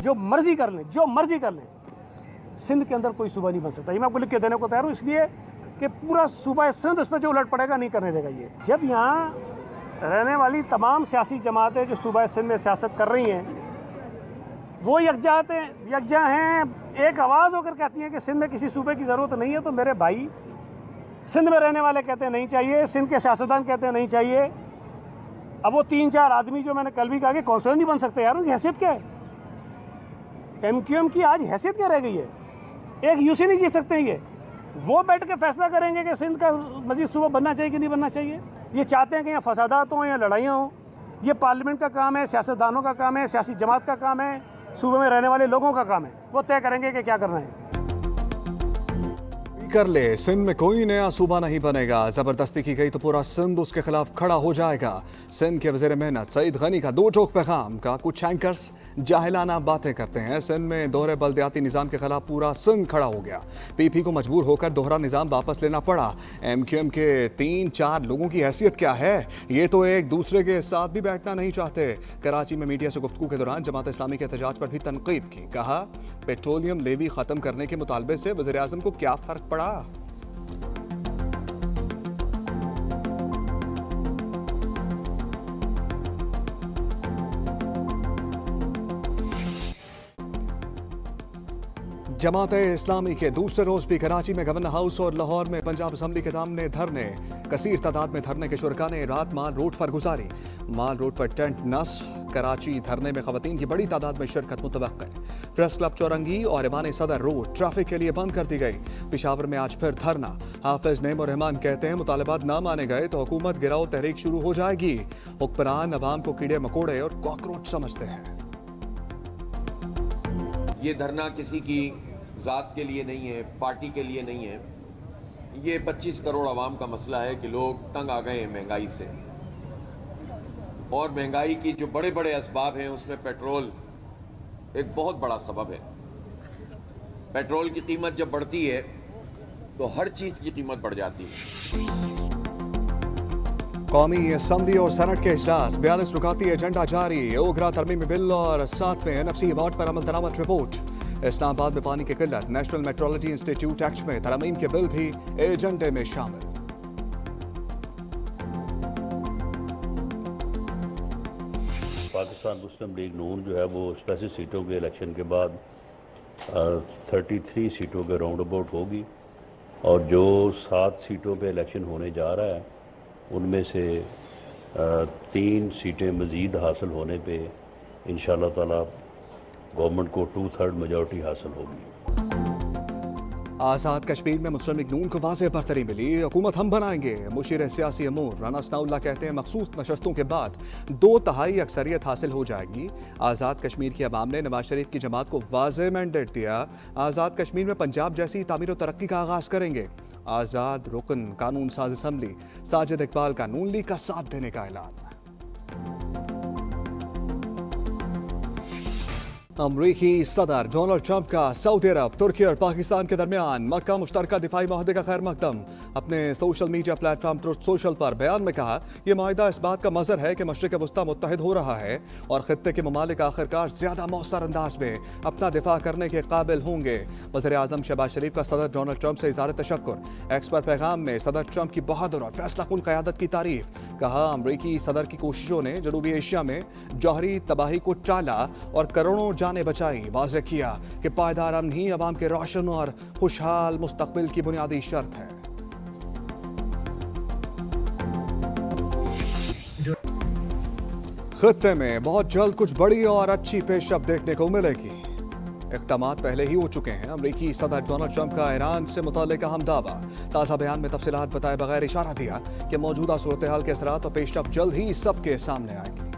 जो मर्जी कर लें, जो मर्जी कर लें, सिंध के अंदर कोई सूबा नहीं बन सकता। ये मैं आपको लिख के देने को तैयार हूँ, इसलिए कि पूरा सूबा सिंध उस पर जो उलट पड़ेगा नहीं करने देगा। ये जब यहाँ रहने वाली तमाम सियासी जमातें जो सूबा सिंध में सियासत कर रही हैं वो यकजा हैं, एक आवाज़ होकर कहती हैं कि सिंध में किसी सूबे की ज़रूरत नहीं है, तो मेरे भाई सिंध में रहने वाले कहते हैं नहीं चाहिए, सिंध के सियासतदान कहते हैं नहीं चाहिए। अब वो 3-4 आदमी जो मैंने कल भी कहा कि कौंसलर नहीं बन सकते, यार उनकी हैसियत क्या है? MQM की आज हैसियत क्या रह गई है? एक यूसी नहीं जी सकते ये, वो बैठ के फैसला करेंगे कि सिंध का मजीद सूबा बनना चाहिए कि नहीं बनना चाहिए। ये चाहते हैं कि यहाँ फसादात हों या लड़ाइयाँ हों। ये पार्लियामेंट का काम है, सियासतदानों का काम है, सियासी जमात का काम है, सूबे में रहने वाले लोगों का काम है। वो तय करेंगे कि क्या करना है। कर ले, सिंध में कोई नया सूबा नहीं बनेगा। जबरदस्ती की गई तो पूरा सिंध उसके खिलाफ खड़ा हो जाएगा। सिंध के वज़ीर मेहनत सईद गनी का दो टोक पैगाम का कुछ एंकर्स जाहिलाना बातें करते हैं। सिंध में दोहरे बल्दियाती निज़ाम के खिलाफ पूरा सिंध खड़ा हो गया। PP को मजबूर होकर दोहरा निज़ाम वापस लेना पड़ा। MQM के 3-4 लोगों की हैसियत क्या है? ये तो एक दूसरे के साथ भी बैठना नहीं चाहते। कराची में मीडिया से गुफ्तगू के दौरान जमात इस्लामी के एहतजाज पर भी तनकीद की। कहा पेट्रोलियम लेवी ख़त्म करने के मुतालबे से वज़ीर आज़म को क्या फ़र्क पड़ा? जमात इस्लामी के दूसरे रोज भी कराची में गवर्नर हाउस और लाहौर में पंजाब असम्बली के सामने धरने। कसीर तादाद में धरने के शुरका ने रात माल रोड पर गुजारी। माल रोड पर टेंट नस्ब। कराची धरने में खवातीन की बड़ी तादाद में शिरकत मुतवक्के। प्रेस क्लब चौरंगी और ईवान सदर रोड ट्रैफिक के लिए बंद कर दी गई। पेशावर में आज फिर धरना। हाफिज नईम और रहमान कहते हैं मुतालबात ना माने गए तो हुकूमत गिराओ तहरीक शुरू हो जाएगी। हुक्मरान अवाम को कीड़े मकोड़े और कॉकरोच समझते हैं। ये धरना किसी की ज़ात के लिए नहीं है, पार्टी के लिए नहीं है। ये 25 करोड़ आवाम का मसला है कि लोग तंग आ गए हैं महंगाई से, और महंगाई की जो बड़े बड़े असबाब हैं उसमें पेट्रोल एक बहुत बड़ा सबब है। पेट्रोल की कीमत जब बढ़ती है तो हर चीज़ की कीमत बढ़ जाती है। कौमी असम्बली और सेनेट के इजलास 42 रुकाती एजेंडा जारी। ओगरा तरमीमी बिल और 7वें NFC अवार्ड पर अमल दरामद रिपोर्ट। इस्लामाबाद में पानी की किल्लत। नेशनल मेट्रोलॉजी इंस्टीट्यूट एक्ट में तरमीम के बिल भी एजेंडे में शामिल। पाकिस्तान मुस्लिम लीग नून जो है वो स्पेसिफिक सीटों के इलेक्शन के बाद 33 सीटों के राउंड अबाउट होगी, और जो 7 सीटों पे इलेक्शन होने जा रहा है उनमें से 3 सीटें मज़ीद हासिल होने पे इंशाअल्लाह ताला गवर्नमेंट को 2/3 मेजॉरिटी हासिल होगी। आज़ाद कश्मीर में मुस्लिम लीग नून को वाज़ेह बरतरी मिली। हुकूमत हम बनाएंगे। मुशीर सियासी अमूर राना सनाउल्लाह कहते हैं मखसूस नशस्तों के बाद 2/3 अक्सरियत हासिल हो जाएगी। आज़ाद कश्मीर की अवाम ने नवाज शरीफ की जमात को वाज़ेह मैंडेट दिया। आज़ाद कश्मीर में पंजाब जैसी तामीर और तरक्की का आगाज़ करेंगे। आज़ाद रुकन कानून साज असम्बली साजिद इकबाल का नून लीग का साथ देने का ऐलान। अमरीकी सदर डोनाल्ड ट्रंप का सऊदी अरब, तुर्की और पाकिस्तान के दरमियान मक्का मुश्तरका दिफाई माहदे का खैर मकदम। अपने social media platform truth social पर बयान में कहा यह माहिदा इस बात का मजहर है कि मशरिक वस्ता मुत्तहिद हो रहा है और खित्ते के ममालिक आखिरकार ज्यादा मौसर अंदाज में अपना दिफा करने के काबिल होंगे। वज़ीर आज़म शहबाज शरीफ का सदर डोनाल्ड ट्रंप से इज़हार तशक्कुर। एक्स पर पैगाम में सदर ट्रंप की बहादुर और फैसलाकुन क़यादत की तारीफ। कहा अमरीकी सदर की कोशिशों ने जनूबी एशिया में जौहरी तबाही को टाला और करोड़ों जाने बचाई। वाज़ेह किया कि पायदार अमन ही अवाम के रोशन और खुशहाल मुस्तकबिल की बुनियादी शर्त है। खित्ते में बहुत जल्द कुछ बड़ी और अच्छी पेशरफ्त देखने को मिलेगी। इक़दामात पहले ही हो चुके हैं। अमरीकी सदर डोनाल्ड ट्रंप का ईरान से मुताल्लिक़ अहम दावा। ताज़ा बयान में तफसीलात बताए बगैर इशारा दिया कि मौजूदा सूरत हाल के असरात और पेशरफ्त जल्द ही सबके सामने आएगी।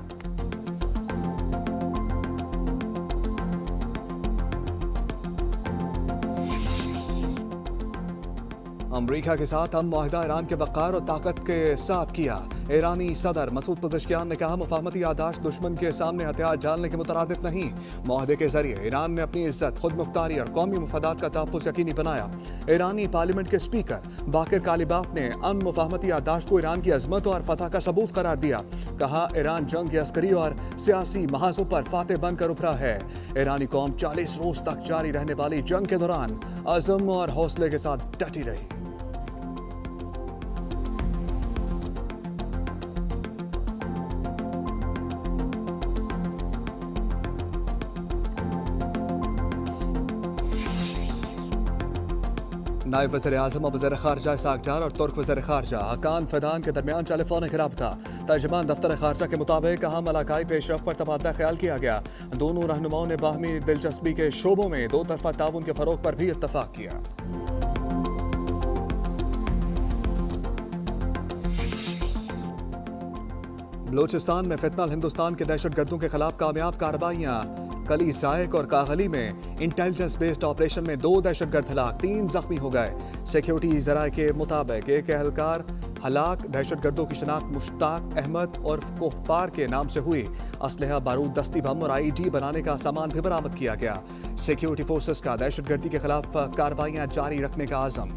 अमरीका के साथ हम मुआहिदा ईरान के वक़ार और ताकत के साथ किया। ईरानी सदर मसूद पज़ेश्कियान ने कहा, मुफाहमती याददाश्त दुश्मन के सामने हथियार डालने के मुतरादिफ नहीं। मुआहदे के जरिए ईरान ने अपनी इज्जत, खुद मुख्तारी और कौमी मफादात का तहफ़्फ़ुज़ यकीनी बनाया। ईरानी पार्लियामेंट के स्पीकर बाकिर कालिबाफ ने अमन मुफाहमती याददाश्त को ईरान की अजमत और फतह का सबूत करार दिया। कहा, ईरान जंग के अस्करी और सियासी महाजों पर फातेह बनकर उभरा है। ईरानी कौम 40 रोज तक जारी रहने वाली जंग के दौरान अज़म और हौसले के साथ डटी रही। नायब वज़ीर-ए-आज़म और वज़ीर ख़ारजा इसाक डार और तुर्क वज़ीर ख़ारजा हकान फ़िदान के दरमियान टेलीफोनिक रब्ता। तर्जुमान दफ्तर ख़ारजा के मुताबिक अहम इलाकाई पेशरफ़्त पर तबादला ख्याल किया गया। दोनों रहनुमाओं ने बाहमी दिलचस्पी के शोबों में दो तरफ़ा ताउन के फ़रोग़ पर भी इत्तफ़ाक़ किया। बलूचिस्तान में फितनल हिंदुस्तान के दहशतगर्दों के खिलाफ कामयाब कार्रवाइयाँ। कली साइक और कागली में इंटेलिजेंस बेस्ड ऑपरेशन में 2 दहशतगर्द हलाक, 3 जख्मी हो गए। सिक्योरिटी ज़राए के मुताबिक एक एहलकार हलाक। दहशतगर्दों की शनाख्त मुश्ताक अहमद और कोहपार के नाम से हुई। असलहा, बारूद, दस्ती बम और IED बनाने का सामान भी बरामद किया गया। सिक्योरिटी फोर्सेस का दहशतगर्दी के खिलाफ कार्रवाइयाँ जारी रखने का आज़म।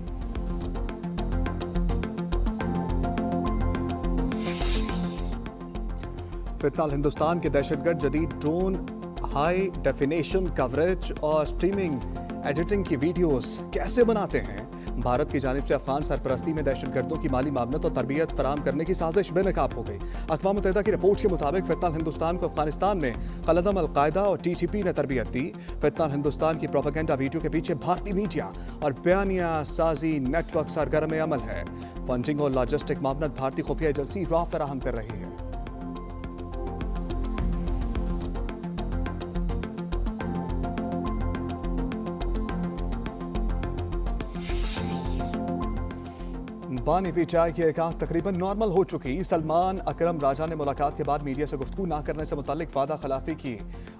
फितनल हिंदुस्तान के दहशतगर्द जदीद ड्रोन, हाई डेफिनेशन कवरेज और स्ट्रीमिंग एडिटिंग की वीडियोस कैसे बनाते हैं? भारत की जानिब से अफगान सरपरस्ती में दहशतगर्दों की माली मामलत और तरबियत फराम करने की साजिश बेनकाब हो गई। अक़वाम मुत्तहिदा की रिपोर्ट के मुताबिक फितनल हिंदुस्तान को अफगानिस्तान में कलदम अल-कायदा और TTP ने तरबियत दी। फितनल हिंदुस्तान की प्रोपेगेंडा वीडियो के पीछे भारतीय मीडिया और बयानिया साजी नेटवर्क सरगर्म अमल है। फंडिंग और लॉजिस्टिक मामलत भारतीय खुफिया एजेंसी रॉ फराहम कर रही है। बानी पी चाय की एकांत तकरीबन नॉर्मल हो चुकी। सलमान अकरम राजा ने मुलाकात के बाद मीडिया से गुफ्तगू ना करने से मुतालिक वादा खिलाफी की।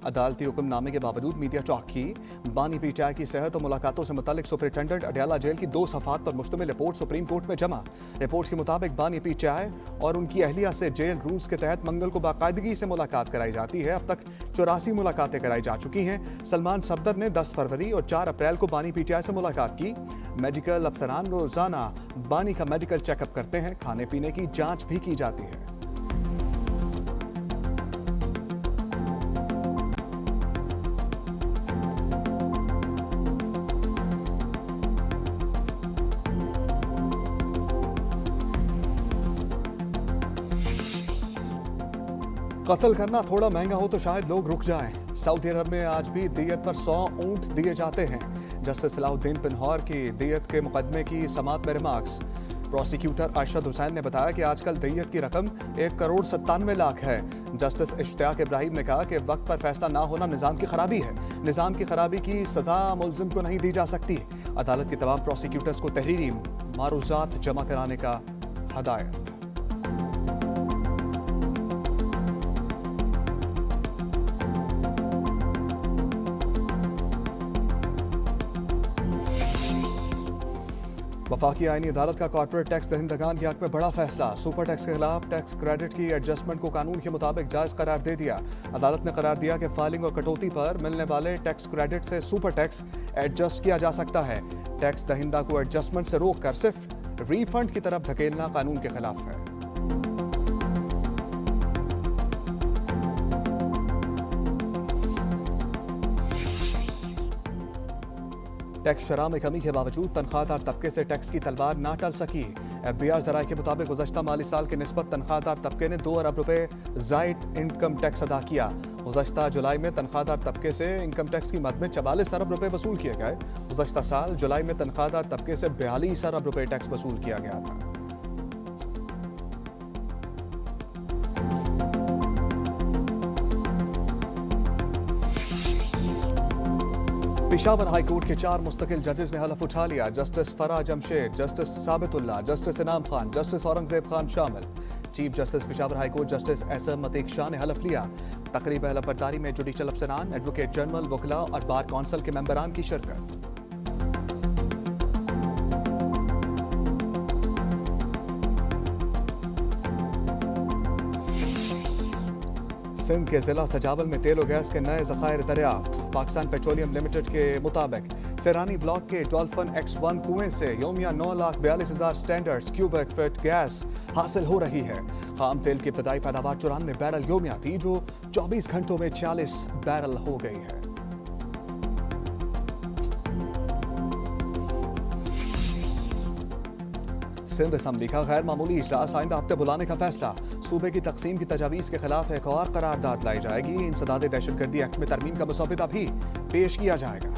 अदालती हुक्मनामे के बावजूद मीडिया टॉक की। बानी पी चाय की सेहत और मुलाकातों से मुतालिक सुपरिटेंडेंट अडयाला जेल की 2 सफ़ात पर मुश्तमिल रिपोर्ट सुप्रीम कोर्ट में जमा। रिपोर्ट के मुताबिक बानी पी चाय और उनकी अहलिया से जेल रूल्स के तहत मंगल को बाकायदगी से मुलाकात कराई जाती है। अब तक 84 मुलाकातें कराई जा चुकी हैं। सलमान सफदर ने 10 फरवरी और 4 अप्रैल को बानी पी चाय से मुलाकात की। मेडिकल अफसरान रोजाना बानी का मेडिकल चेकअप करते हैं। खाने पीने की जांच भी की जाती है। कत्ल करना थोड़ा महंगा हो तो शायद लोग रुक जाएं। सऊदी अरब में आज भी दियत पर 100 ऊंट दिए जाते हैं। जस्टिस सलाहुद्दीन पिन्हौर की दियत के मुकदमे की समाअत में रिमार्क्स। प्रोसिक्यूटर अरशद हुसैन ने बताया कि आजकल दियत की रकम 1,97,00,000 है। जस्टिस इश्तियाक इब्राहिम ने कहा कि वक्त पर फैसला ना होना निज़ाम की खराबी है। निज़ाम की खराबी की सजा मुल्जिम को नहीं दी जा सकती। अदालत के तमाम प्रोसिक्यूटर्स को तहरीरी मारूजात जमा कराने का हदायत। वफाकी आईनी अदालत का कॉर्पोरेट टैक्स दहिंदगान के हक में बड़ा फैसला। सुपर टैक्स के खिलाफ टैक्स क्रेडिट की एडजस्टमेंट को कानून के मुताबिक जायज़ करार दे दिया। अदालत ने करार दिया कि फाइलिंग और कटौती पर मिलने वाले टैक्स क्रेडिट से सुपर टैक्स एडजस्ट किया जा सकता है। टैक्स दहिंदा को एडजस्टमेंट से रोक कर सिर्फ रिफंड की तरफ धकेलना कानून के खिलाफ है। टैक्स शरह में कमी के बावजूद तनख्वाहदार तबके से टैक्स की तलवार ना टल सकी। FBI ज़राए के मुताबिक गुज़श्ता माली साल के निस्बत तनख्वाहदार तबके ने 2 अरब रुपए ज़ायद इनकम टैक्स अदा किया। गुज़श्ता जुलाई में तनख्वाहदार तबके से इनकम टैक्स की मद में 44 अरब रुपए वसूल किए गए। गुज़श्ता साल जुलाई में तनख्वाहदार तबके से 42 अरब रुपए टैक्स वसूल किया गया था। पेशावर हाई कोर्ट के 4 मुस्तकिल जजेस ने हलफ उठा लिया। जस्टिस फरा जमशेद, जस्टिस साबितुल्लाह, जस्टिस इनाम खान, जस्टिस औरंगजेब खान शामिल। Chief justice Peshawar high court justice SM Ateeq Shah ने हलफ लिया। तकरीब हलफ बर्दारी में जुडिशल अफसरान, एडवोकेट जनरल, वकला और बार कौंसिल के मेंबरान की शिरकत। सिंध के जिला सजावल में तेल और गैस के नए ज़खायर दरियाफ्त। पाकिस्तान पेट्रोलियम लिमिटेड के मुताबिक सैरानी ब्लॉक के डॉल्फिन X1 कुएं से योमिया 9,42,000 स्टैंडर्ड्स क्यूबिक फीट गैस हासिल हो रही है। खाम तेल की इब्तदाई पैदावार 94 बैरल योमिया थी, जो 24 घंटों में 40 बैरल हो गई है। सिंध असम्बली का गैर मामूली इजलास आइंदा हफ्ते बुलाने का फैसला। सूबे की तकसीम की तजावीज़ के खिलाफ एक और करारदाद लाई जाएगी। इंसदाद दहशतगर्दी एक्ट में तरमीम का मुसव्विदा भी पेश किया जाएगा।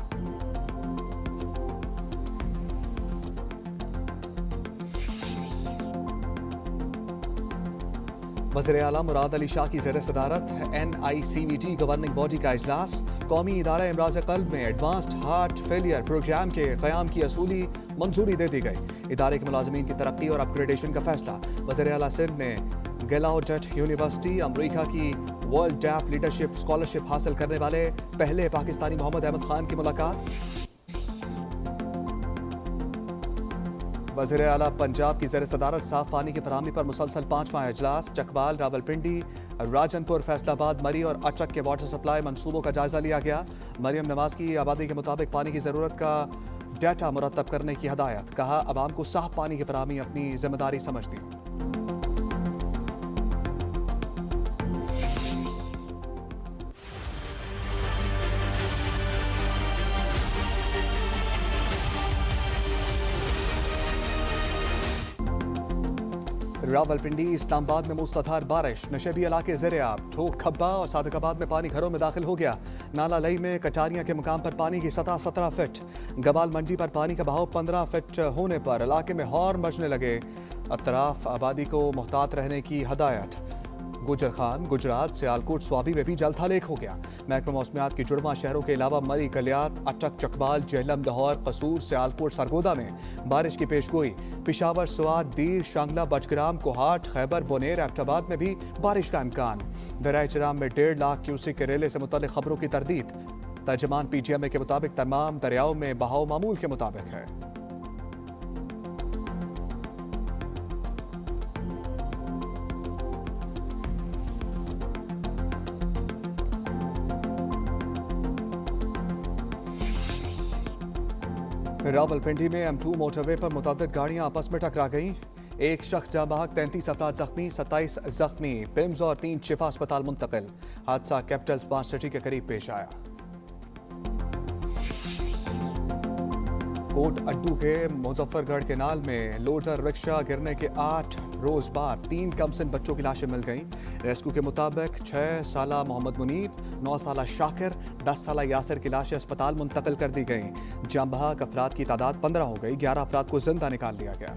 वज़ीर आला मुराद अली शाह की ज़ेर सदारत NICVT गवर्निंग बॉडी का इजलास। कौमी इदारा इमराज क़ल्ब में एडवांस्ड हार्ट फेलियर प्रोग्राम के क़याम की असूली मंजूरी दे दी गई। इदारे के मुलाजमीन की तरक्की और अपग्रेडेशन का फैसला। वज़ीर आला सिंध ने गैलाउजेट यूनिवर्सिटी अमरीका की वर्ल्ड डेफ लीडरशिप स्कॉलरशिप हासिल करने वाले पहले पाकिस्तानी मोहम्मद अहमद खान की मुलाकात। वज़ीर आला पंजाब की ज़ेर सदारत साफ पानी की फराहमी पर मुसलसल 5वां इजलास। चकवाल, रावलपिंडी, राजनपुर, फैसलाबाद, मरी और अटक के वाटर सप्लाई मंसूबों का जायजा लिया गया। मरियम नवाज की आबादी के मुताबिक पानी की ज़रूरत का डाटा मुरतब करने की हदायत। कहा, अवाम को साफ पानी की फराहमी अपनी जिम्मेदारी समझती हूँ। रावलपिंडी, इस्लामाबाद में मूसलाधार बारिश। नशेबी इलाके ज़ेर-ए-आब। ठोक, खब्बा और सादिकाबाद में पानी घरों में दाखिल हो गया। नाला लई में कटारियां के मुकाम पर पानी की सतह 17 फीट। गबाल मंडी पर पानी का बहाव 15 फीट होने पर इलाके में हॉर्न बजने लगे। अतराफ आबादी को मुहतात रहने की हदायत। गुजर खान, गुजरात, सियालकोट, स्वाबी में भी जलथा लेक हो गया। महकमा मौसमियात की जुड़वा शहरों के अलावा मरी, गलियात, अटक, चकवाल, जेहलम, लाहौर, कसूर, सियालकोट, सरगोदा में बारिश की पेशगोई। पिशावर, स्वात, दीर, शांगला, बजग्राम, कोहाट, खैबर, बोनेर, एबटाबाद में भी बारिश का इम्कान। दरिया चराम में 1.5 लाख क्यूसिक के रेले से मुतल्लिक खबरों की तरदीद। तर्जमान PGMA के मुताबिक तमाम दरियाओं में बहाव मामूल के मुताबिक है। रावलपिंडी में M2 मोटरवे पर मुतअद्दिद गाड़ियां आपस में टकरा गईं। एक शख्स जाँ बहक, 33 अफराद जख्मी, 27 जख्मी। पिम्स और 3 शिफा अस्पताल मुंतकिल। हादसा कैपिटल स्मार्ट सिटी के करीब पेश आया। कोट अड्डू के मुजफ्फरगढ़ केनाल में लोडर रिक्शा गिरने के 8 रोज बाद 3 कमसिन बच्चों की लाशें मिल गईं। रेस्क्यू के मुताबिक 6 साला मोहम्मद मुनीब, 9 साला शाकिर, 10 साला यासिर की लाशें अस्पताल मुंतकिल कर दी गईं। जाँ बहक अफराद की तादाद 15 हो गई। 11 अफराद को जिंदा निकाल लिया गया।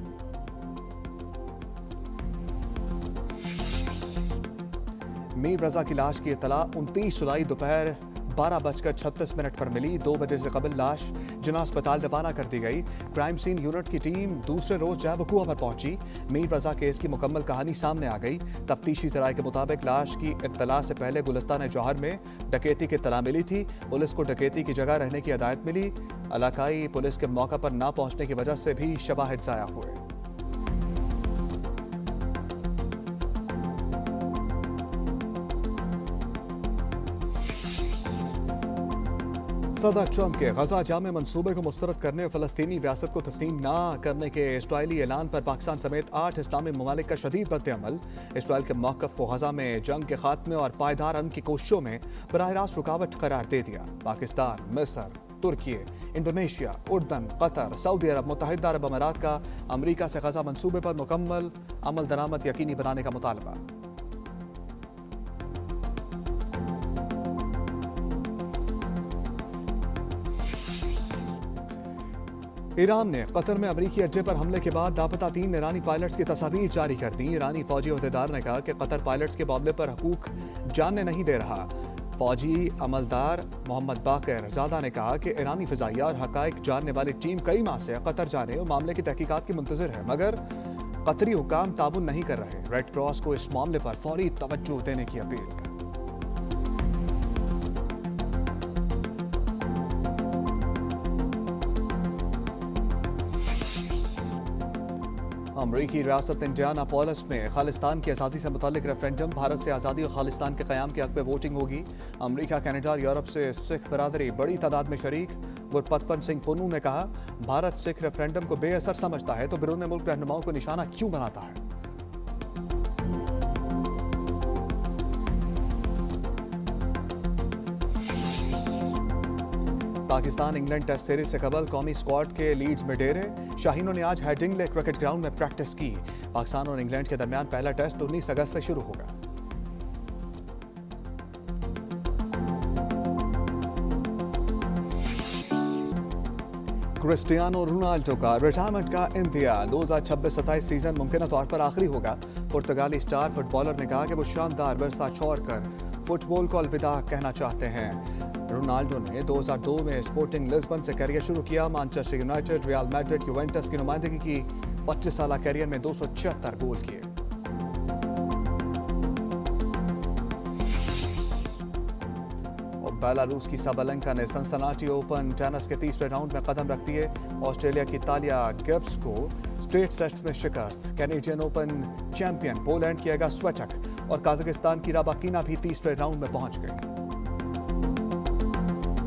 मीर रजा की लाश की इत्तला 29 जुलाई दोपहर 12:36 पर मिली। 2 बजे से कबल लाश जिना अस्पताल रवाना कर दी गई। क्राइम सीन यूनिट की टीम दूसरे रोज जय वकूआ पर पहुंची। मीर रजा केस की मुकम्मल कहानी सामने आ गई। तफ्तीशी ज़राए के मुताबिक लाश की इत्तला से पहले गुलिस्तान जौहर में डकैती की इत्तला मिली थी। पुलिस को डकैती की जगह रहने की हिदायत मिली। इलाकाई पुलिस के मौका पर ना पहुंचने की वजह से भी शवाहिद ज़ाया हुए। सदर ट्रंप के गजा जामे मंसूबे को मुस्तरद करने और फ़लस्तीनी रियासत को तस्लीम ना करने के इसराइली ऐलान पर पाकिस्तान समेत 8 इस्लामी ममालिक का शदीद रद्द-ए-अमल। इसराइल के मौक़िफ़ को गजा में जंग के खात्मे और पायदार अमन की कोशिशों में बराह रास्त रुकावट करार दे दिया। पाकिस्तान, मिस्र, तुर्की, इंडोनेशिया, उर्दन, कतर, सऊदी अरब, मुत्तहिदा अरब अमारात का अमरीका से गजा मंसूबे पर मुकम्मल अमल दरामद यकीनी बनाने का मुतालबा। ईरान ने कतर में अमरीकी अड्डे पर हमले के बाद लापता 3 ईरानी पायलट्स की तस्वीर जारी कर दी। ईरानी फौजी अहदेदार ने कहा कि कतर पायलट्स के मामले पर हकूक जानने नहीं दे रहा। फौजी अमलदार मोहम्मद बाकर ज़ादा ने कहा कि ईरानी फ़िज़ाइया और हक़ाइक़ जानने वाली टीम कई माह से कतर जाने और मामले की तहकीकात की मुंतज़िर है, मगर कतरी हुकाम ताउन नहीं कर रहे। रेड क्रॉस को इस मामले पर फौरी तवज्जो देने की अपील। अमरीकी रियासत इंडियानापोलिस में खालिस्तान की आज़ादी से मुतालिक रेफरेंडम, भारत से आज़ादी और खालिस्तान के क़याम के हक़ में वोटिंग होगी। अमरीका, कनाडा और यूरोप से सिख बरादरी बड़ी तादाद में शरीक। गुरपतपन सिंह पुन्नू ने कहा, भारत सिख रेफरेंडम को बेअसर समझता है तो बैरून मुल्क रहनुमाओं को निशाना क्यों बनाता है। पाकिस्तान इंग्लैंड टेस्ट सीरीज से कबल कौमी स्क्वाड के लीड्स में डेरे। शाहीनों ने आज हेडिंग्ले क्रिकेट ग्राउंड में प्रैक्टिस की। पाकिस्तान और इंग्लैंड के दरमियान पहला टेस्ट 19 अगस्त से शुरू होगा। क्रिस्टियानो रोनाल्डो का रिटायरमेंट का इंतहा 2026-27 सीजन मुमकिन तौर पर आखिरी होगा। पुर्तगाली स्टार फुटबॉलर ने कहा कि वो शानदार विरसा छोड़कर फुटबॉल को अलविदा कहना चाहते हैं। रोनाल्डो ने 2002 में स्पोर्टिंग लिस्बन से करियर शुरू किया। Manchester United, real Madrid, Juventus की नुमाइंदगी की। 25 साल करियर में 276 गोल किए। और बेलारूस की साबालेंका ने सनसनाटी ओपन टेनिस के तीसरे राउंड में कदम रख दिए। ऑस्ट्रेलिया की तालिया गिब्स को स्ट्रेट सेट्स में शिकस्त। कैनेडियन ओपन चैंपियन पोलैंड की एगा स्विएटेक और कजाकिस्तान की राबाकिना भी तीसरे राउंड में पहुंच गई।